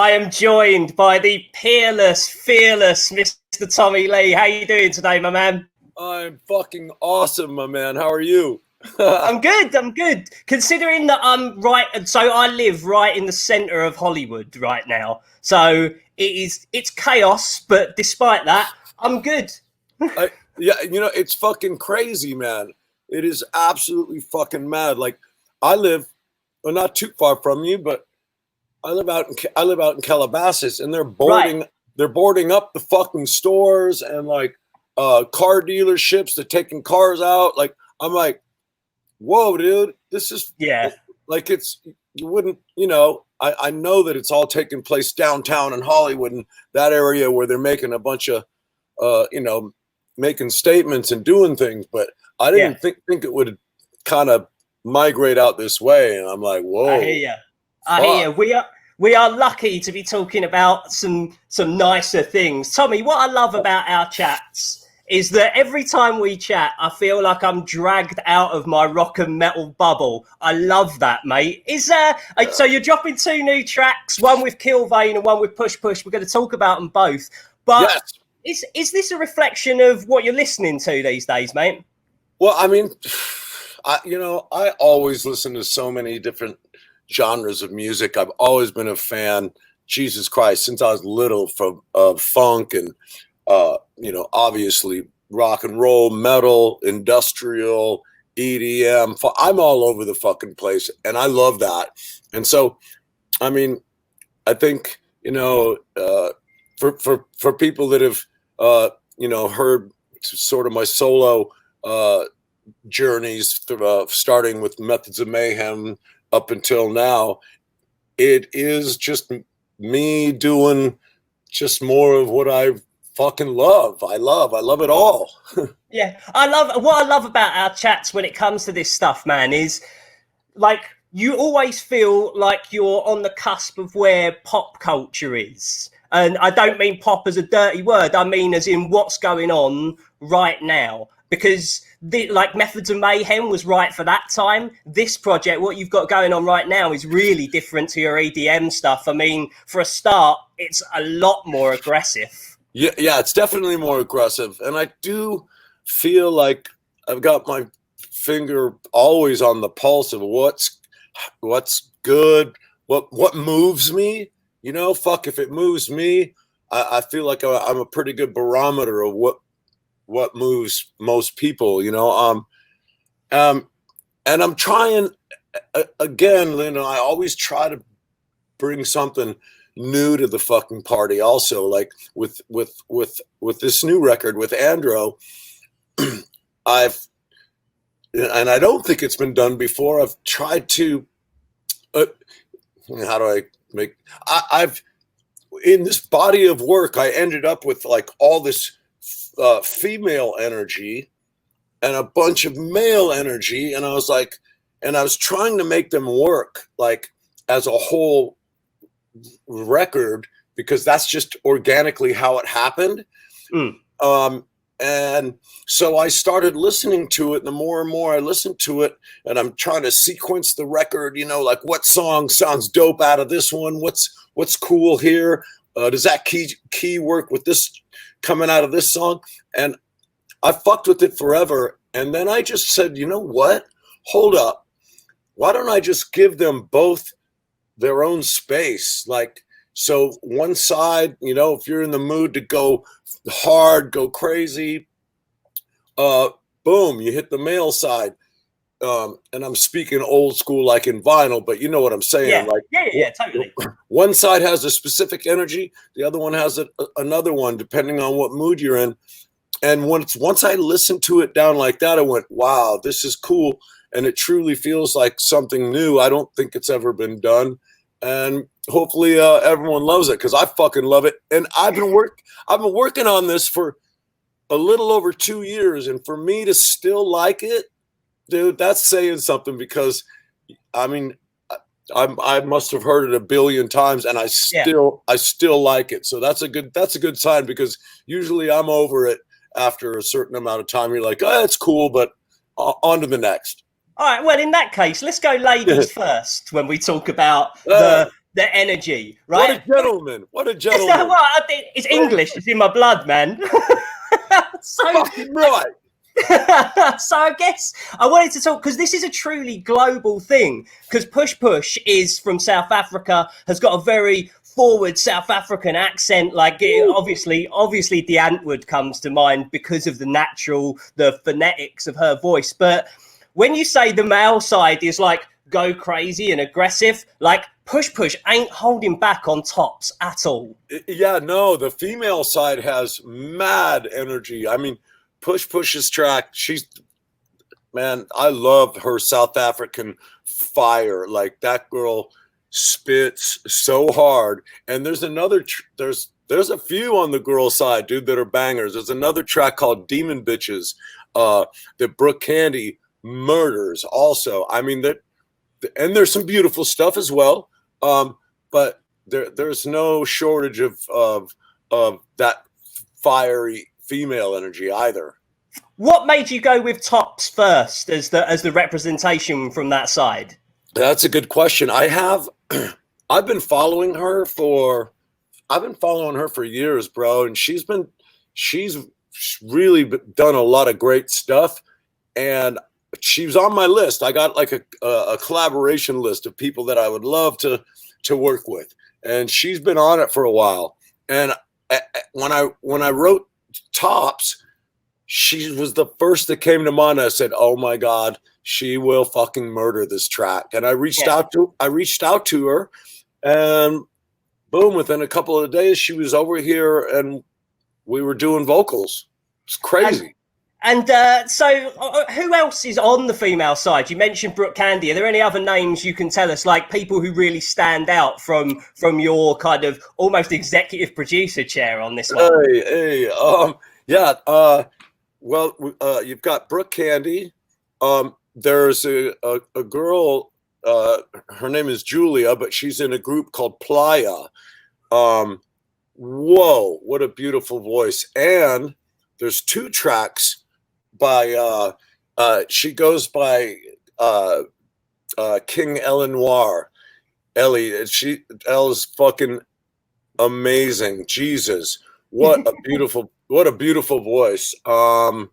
I am joined by the peerless, fearless Mr. Tommy Lee. How you doing today, my man? I'm fucking awesome, my man. How are you? I'm good. Considering that so I live right in the center of Hollywood right now. So it's chaos, but despite that, I'm good. Yeah, it's fucking crazy, man. It is absolutely fucking mad. Like, I live, well, not too far from you, but I live out in Calabasas, and Right. they're boarding up the fucking stores and like car dealerships. They're taking cars out. Like, I'm like, whoa, dude, this is Yeah. like you wouldn't, I know that it's all taking place downtown in Hollywood and that area where they're making a bunch of making statements and doing things, but I Yeah. didn't think it would kind of migrate out this way. And I'm like, I whoa, hear you. I hear fuck. you. We are lucky to be talking about some nicer things. Tommy, what I love about our chats is that every time we chat, I feel like I'm dragged out of my rock and metal bubble. I love that, mate. So you're dropping two new tracks, one with Killvane and one with Push Push. We're going to talk about them both. But Yes. is this a reflection of what you're listening to these days, mate? Well, I mean, I always listen to so many different genres of music. I've always been a fan, Jesus Christ, since I was little, from funk and obviously rock and roll, metal, industrial, EDM. I'm all over the fucking place, and I love that. And so, I mean, I think for people that have heard sort of my solo journeys, starting with Methods of Mayhem up until now, it is just me doing just more of what I fucking love. I love it all. Yeah, what I love about our chats when it comes to this stuff, man, is like you always feel like you're on the cusp of where pop culture is. And I don't mean pop as a dirty word. I mean as in what's going on right now. Because like Methods of Mayhem was right for that time. This project, what you've got going on right now, is really different to your EDM stuff. I mean, for a start, it's a lot more aggressive. Yeah, it's definitely more aggressive. And I do feel like I've got my finger always on the pulse of what's good, what moves me. Fuck, if it moves me, I feel like I'm a pretty good barometer of what moves most people. And I'm trying again. I always try to bring something new to the fucking party. Also, like with this new record with Andro, and I don't think it's been done before. I've tried to. How do I make? I've in this body of work, I ended up with like all this female energy and a bunch of male energy, and I was trying to make them work like as a whole record, because that's just organically how it happened. And so I started listening to it, and the more and more I listened to it, and I'm trying to sequence the record, like what song sounds dope out of this one, what's cool here, does that key work with this coming out of this song? And I fucked with it forever, and then I just said, you know what, hold up, why don't I just give them both their own space? Like, so one side, if you're in the mood to go hard, go crazy, boom, you hit the male side. And I'm speaking old school, like in vinyl, but you know what I'm saying. Yeah, like, yeah, totally. One side has a specific energy, the other one has another one, depending on what mood you're in. And once I listened to it down like that, I went, wow, this is cool. And it truly feels like something new. I don't think it's ever been done. And hopefully everyone loves it, because I fucking love it. And I've been working on this for a little over 2 years. And for me to still like it, dude, that's saying something, because I mean, I must have heard it a billion times, and I still like it. So that's a good sign, because usually I'm over it after a certain amount of time. You're like, oh, it's cool, but on to the next. All right, well, in that case, let's go ladies first when we talk about the the energy, What right? a gentleman! What a Is that gentleman! what I think? It's English. It's in my blood, man. So, Fucking right. so I guess I wanted to talk because this is a truly global thing. Because Push Push is from South Africa, has got a very forward South African accent. Like obviously the Antwoord comes to mind because of the phonetics of her voice. But when you say the male side is like go crazy and aggressive, like Push Push ain't holding back on tops at all. Yeah, no, the female side has mad energy. I mean, Push Push's track, man, I love her South African fire. Like that girl spits so hard. And there's there's a few on the girl side, dude, that are bangers. There's another track called Demon Bitches that Brooke Candy murders also. I mean, and there's some beautiful stuff as well. But there's no shortage of that fiery female energy either. What made you go with tops first as the representation from that side? That's a good question. I've been following her for years, bro, and she's really done a lot of great stuff, and she's on my list. I got like a collaboration list of people that I would love to work with, and she's been on it for a while. And when I wrote Tops, she was the first that came to mind. I said, "Oh my God, she will fucking murder this track." And I reached out to her, and boom, within a couple of days, she was over here, and we were doing vocals. It's crazy. And so, who else is on the female side? You mentioned Brooke Candy. Are there any other names you can tell us, like people who really stand out from your kind of almost executive producer chair on this one? Well, you've got Brooke Candy. There's a girl. Her name is Julia, but she's in a group called Playa. Whoa, what a beautiful voice! And there's two tracks by she goes by King Eleanor. Ellie. Elle's fucking amazing. Jesus, what a beautiful voice. Am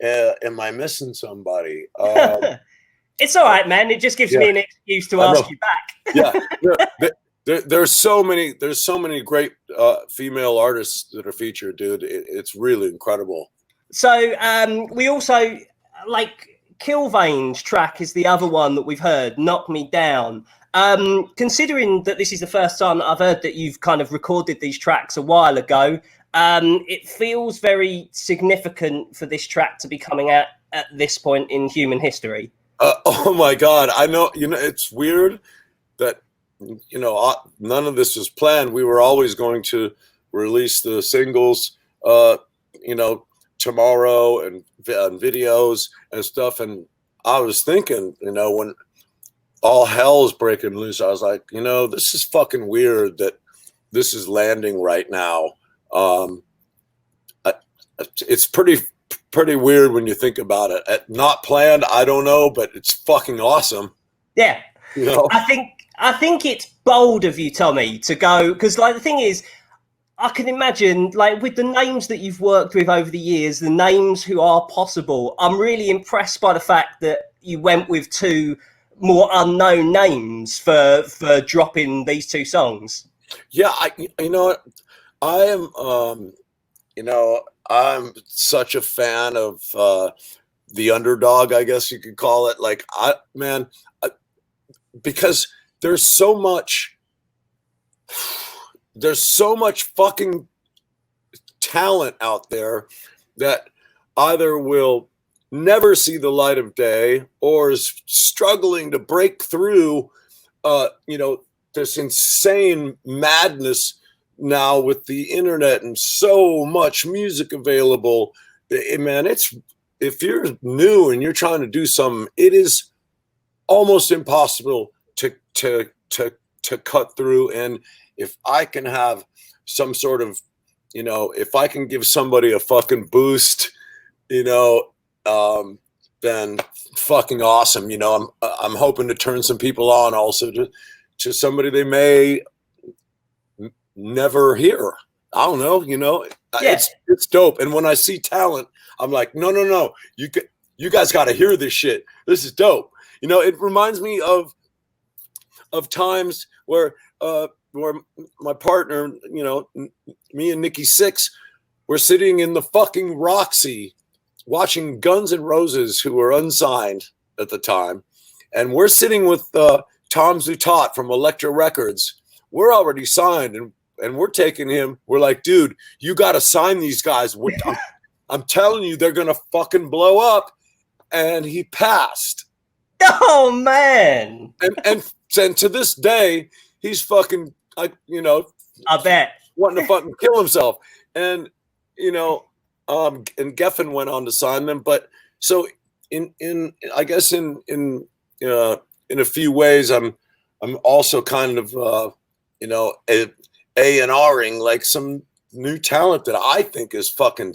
I missing somebody? It's all right, man. It just gives me an excuse to ask you back. There's so many great female artists that are featured, dude. It's really incredible. So we also like Kilvane's track is the other one that we've heard, Knock Me Down. Considering that this is the first time that I've heard that you've kind of recorded these tracks a while ago, it feels very significant for this track to be coming out at this point in human history. Oh my God. I know, it's weird that, none of this was planned. We were always going to release the singles, tomorrow and videos and stuff. And I was thinking, when all hell's breaking loose, I was like, this is fucking weird that this is landing right now. It's pretty weird when you think about it. Not planned, I don't know, but it's fucking awesome. Yeah. I think it's bold of you, Tommy, to go, because like the thing is, I can imagine, like with the names that you've worked with over the years, the names who are possible, I'm really impressed by the fact that you went with two more unknown names for dropping these two songs. Yeah, I'm such a fan of the underdog, I guess you could call it. Like, because there's so much fucking talent out there that either will never see the light of day or is struggling to break through, this insane madness now with the internet and so much music available. Man, if you're new and you're trying to do something, it is almost impossible to cut through. And if I can have some sort of, if I can give somebody a fucking boost, then fucking awesome. I'm hoping to turn some people on also to somebody they may never hear. I don't know, it's dope. And when I see talent, I'm like, no, you guys got to hear this shit. This is dope. It reminds me of times where my partner, me and Nikki Sixx, were sitting in the fucking Roxy watching Guns N' Roses, who were unsigned at the time. And we're sitting with Tom Zutaut from Elektra Records. We're already signed, and we're taking him. We're like, dude, you got to sign these guys. I'm telling you, they're going to fucking blow up. And he passed. Oh, man. And to this day, he's fucking, I bet. wanting to fucking kill himself. And, and Geffen went on to sign them. But so in I guess in a few ways, I'm also kind of, A&Ring like some new talent that I think is fucking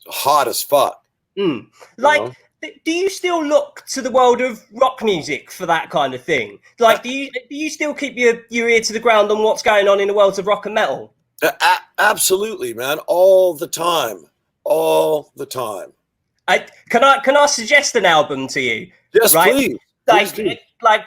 hot as fuck. Do you still look to the world of rock music for that kind of thing? Like, do you still keep your ear to the ground on what's going on in the worlds of rock and metal? Absolutely, man. All the time. Can I suggest an album to you? Yes, right? Please.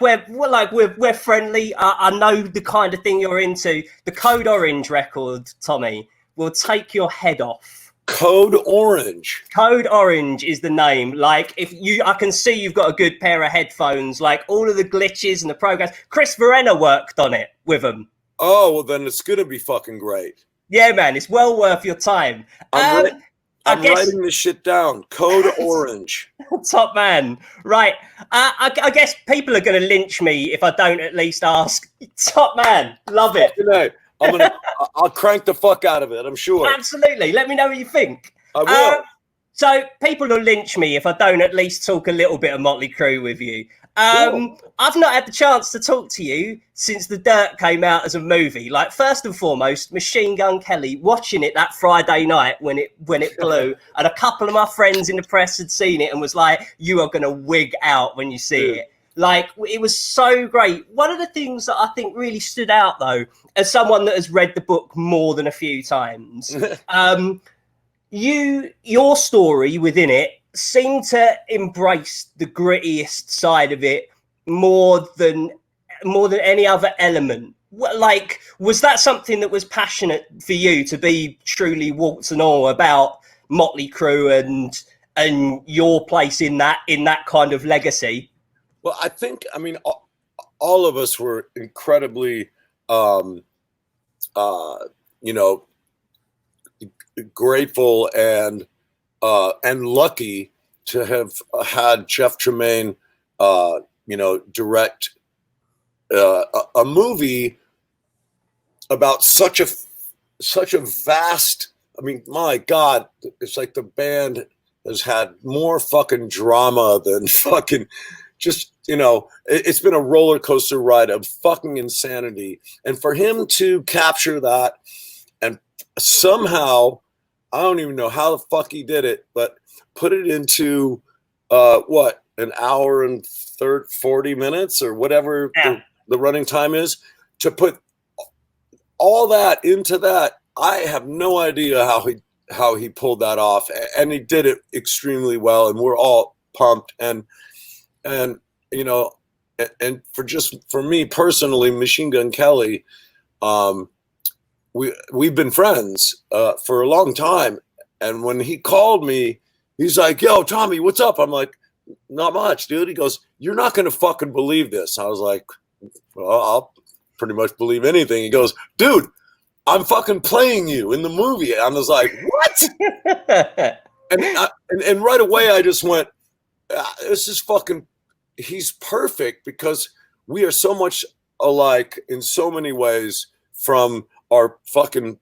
We're friendly. I know the kind of thing you're into. The Code Orange record, Tommy, will take your head off. Code Orange. Code Orange is the name. Like, I can see you've got a good pair of headphones. Like, all of the glitches and the programs. Chris Verena worked on it with them. Oh, well, then it's gonna be fucking great. Yeah, man, it's well worth your time. I'm writing this shit down. Code Orange. Top man. Right. I guess people are going to lynch me if I don't at least ask. Top man. Love it. I'll crank the fuck out of it, I'm sure. Absolutely. Let me know what you think. I will. So people will lynch me if I don't at least talk a little bit of Motley Crue with you. I've not had the chance to talk to you since The Dirt came out as a movie. Like, first and foremost, Machine Gun Kelly, watching it that Friday night when it blew, and a couple of my friends in the press had seen it and was like, you are going to wig out when you see it. Like, it was so great. One of the things that I think really stood out, though, as someone that has read the book more than a few times, your story within it seemed to embrace the grittiest side of it more than any other element. Like, was that something that was passionate for you, to be truly warts and all about Motley Crue and your place in that kind of legacy? Well, I think, all of us were incredibly, grateful and lucky to have had Jeff Tremaine, direct a movie about such a vast. My God, it's like the band has had more fucking drama than fucking. Just, it's been a roller coaster ride of fucking insanity. And for him to capture that and somehow, I don't even know how the fuck he did it, but put it into, an hour and 40 minutes or whatever the running time is, to put all that into that. I have no idea how he pulled that off. And he did it extremely well. And we're all pumped. And for me personally, Machine Gun Kelly, we've been friends for a long time. And when he called me, he's like, yo, Tommy, what's up? I'm like, not much, dude. He goes, you're not going to fucking believe this. I was like, well, I'll pretty much believe anything. He goes, dude, I'm fucking playing you in the movie. I was like, what? and right away I just went, this is fucking, he's perfect, because we are so much alike in so many ways, from our fucking,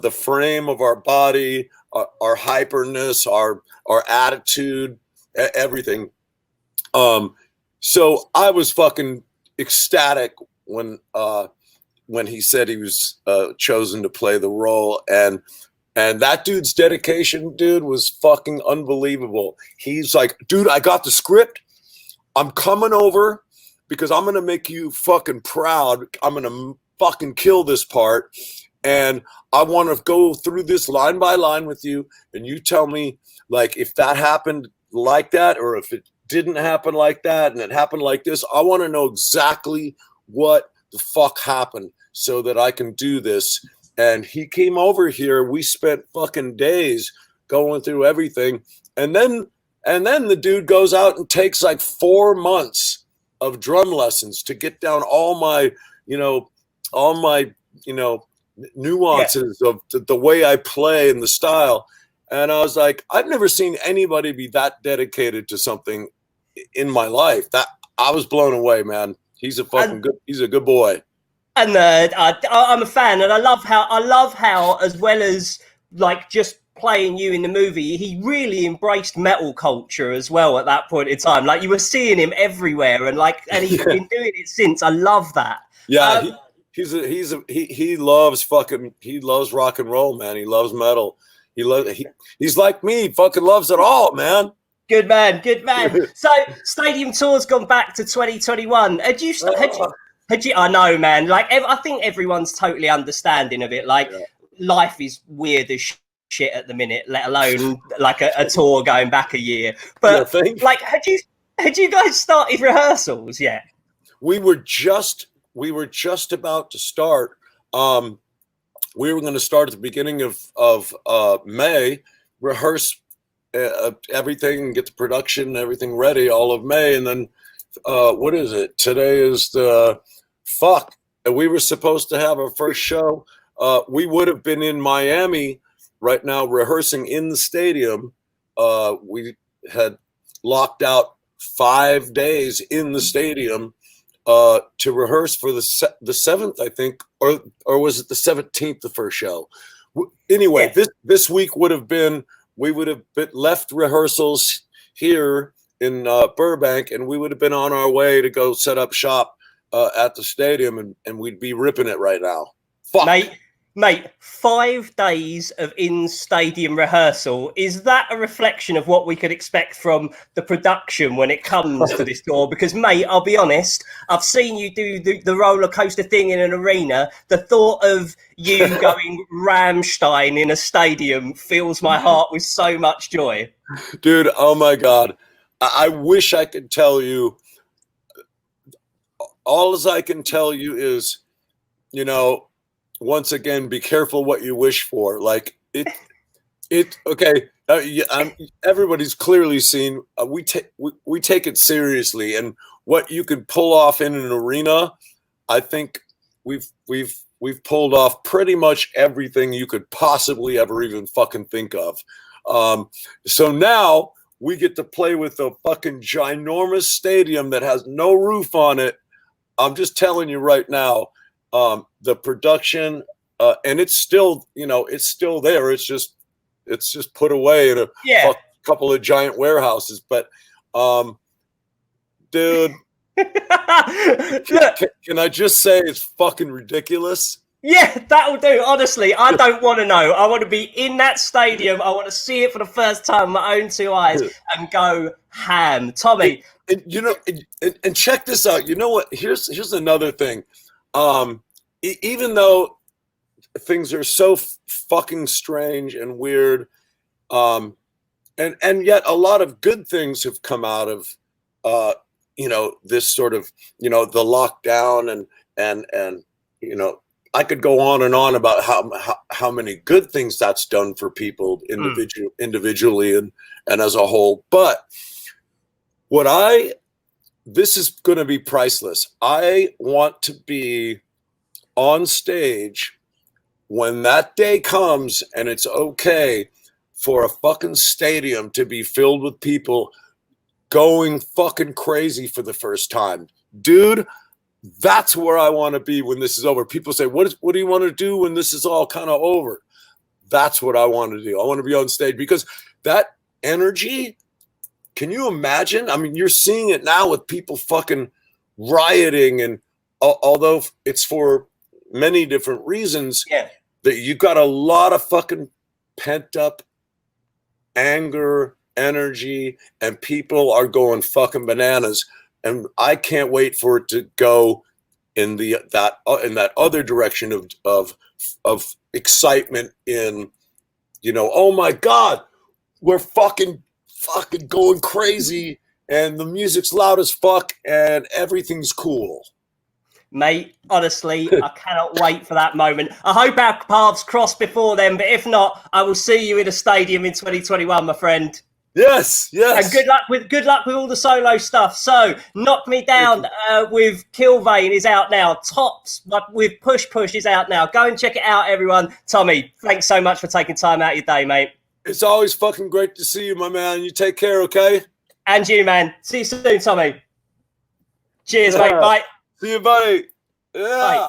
the frame of our body, our hyperness, our attitude, everything. So I was fucking ecstatic when he said he was chosen to play the role, and that dude's dedication, dude, was fucking unbelievable. He's like, dude, I got the script. I'm coming over. because I'm going to make you fucking proud. I'm going to fucking kill this part. And I want to go through this line by line with you. And you tell me, like, if that happened like that, or if it didn't happen like that and it happened like this, I want to know exactly what the fuck happened so that I can do this. And he came over here. We spent fucking days going through everything. And then the dude goes out and takes like 4 months of drum lessons to get down all my nuances of the way I play and the style. And I was like, I've never seen anybody be that dedicated to something in my life. That I was blown away, man. He's a good boy. And I'm a fan, and I love how, as well as like just playing you in the movie, he really embraced metal culture as well at that point in time. Like, you were seeing him everywhere, and he's been doing it since. I love that. Yeah, he loves rock and roll, man. He loves metal. He's like me, fucking loves it all, man. Good man. So stadium tour's gone back to 2021. Had you? I know, man. Like, I think everyone's totally understanding of it. Like, life is weird as shit at the minute, let alone like a tour going back a year. But like, had you guys started rehearsals yet? We were just about to start. We were going to start at the beginning of May, rehearse everything and get the production and everything ready all of May. And then what is it? Today is the fuck. We were supposed to have our first show. We would have been in Miami right now rehearsing in the stadium. We had locked out 5 days in the stadium to rehearse for the 7th, I think, or was it the 17th, the first show? Anyway, this week we would have left rehearsals here in Burbank, and we would have been on our way to go set up shop at the stadium, and we'd be ripping it right now. Fuck. Mate, 5 days of in-stadium rehearsal, is that a reflection of what we could expect from the production when it comes to this tour? Because, mate, I'll be honest, I've seen you do the roller coaster thing in an arena. The thought of you going Rammstein in a stadium fills my heart with so much joy. Dude, oh my God. I wish I could tell you. All as I can tell you is, once again, be careful what you wish for. Like okay. Everybody's clearly seen. We take it seriously, and what you could pull off in an arena, I think we've pulled off pretty much everything you could possibly ever even fucking think of. So now we get to play with a fucking ginormous stadium that has no roof on it. I'm just telling you right now. The production, and it's still there. It's just put away in a couple of giant warehouses. But, dude, can I just say it's fucking ridiculous? Yeah, that'll do. Honestly, I don't want to know. I want to be in that stadium. I want to see it for the first time with my own 2 eyes and go ham. Tommy. And check this out. You know what? Here's another thing. Even though things are so fucking strange and weird, and yet a lot of good things have come out of, this sort of, the lockdown and I could go on and on about how many good things that's done for people individually and as a whole. But this is going to be priceless. I want to be on stage when that day comes, and it's okay for a fucking stadium to be filled with people going fucking crazy for the first time. Dude, that's where I want to be when this is over. People say, what do you want to do when this is all kind of over? That's what I want to do. I want to be on stage because that energy, can you imagine? I mean, you're seeing it now with people fucking rioting, and although it's for many different reasons, that you got a lot of fucking pent up anger, energy, and people are going fucking bananas. and I can't wait for it to go in that other direction of excitement in, oh my God, we're fucking going crazy and the music's loud as fuck and everything's cool. Mate, honestly, I cannot wait for that moment. I hope our paths cross before then, but if not, I will see you in a stadium in 2021, my friend. Yes. And good luck with all the solo stuff. So, Knock Me Down with Kilvane is out now. Tops with Push is out now. Go and check it out, everyone. Tommy, thanks so much for taking time out of your day, mate. It's always fucking great to see you, my man. You take care, okay? And you, man. See you soon, Tommy. Cheers, mate. Bye. See you, buddy. Yeah. Bye.